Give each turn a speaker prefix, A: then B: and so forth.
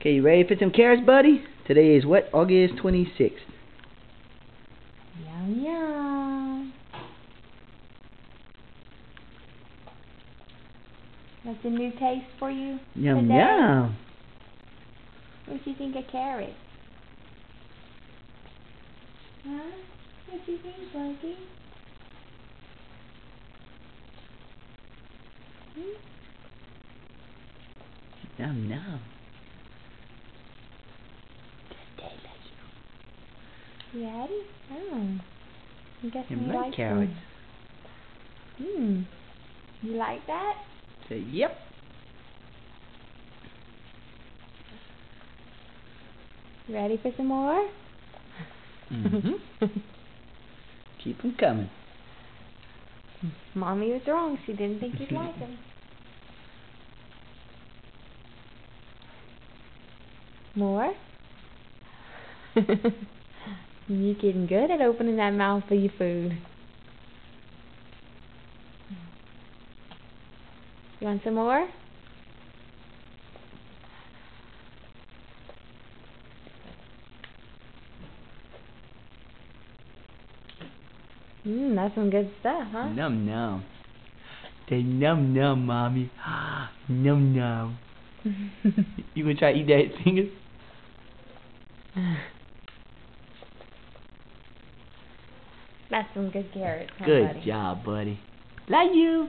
A: Okay, you ready for some carrots, buddy? Today is what? August 26th.
B: Yum, yum. That's a new taste for you
A: Yum,
B: today?
A: yum.
B: What do you think of carrots? Huh? What do you think, Buggy?
A: Yum, yum.
B: You ready? Oh. I'm guessing you
A: like
B: like
A: carrots.
B: them. You like that?
A: Say, yep.
B: Ready for some more?
A: Mm-hmm. Keep them coming.
B: Mommy was wrong. She didn't think you'd like them. More? You're getting good at opening that mouth for your food. You want some more? That's some good stuff, huh?
A: Num num. Say num num, mommy. Num num. You gonna try to eat that finger?
B: That's some good carrots, huh,
A: Good
B: buddy?
A: job, buddy. Love you.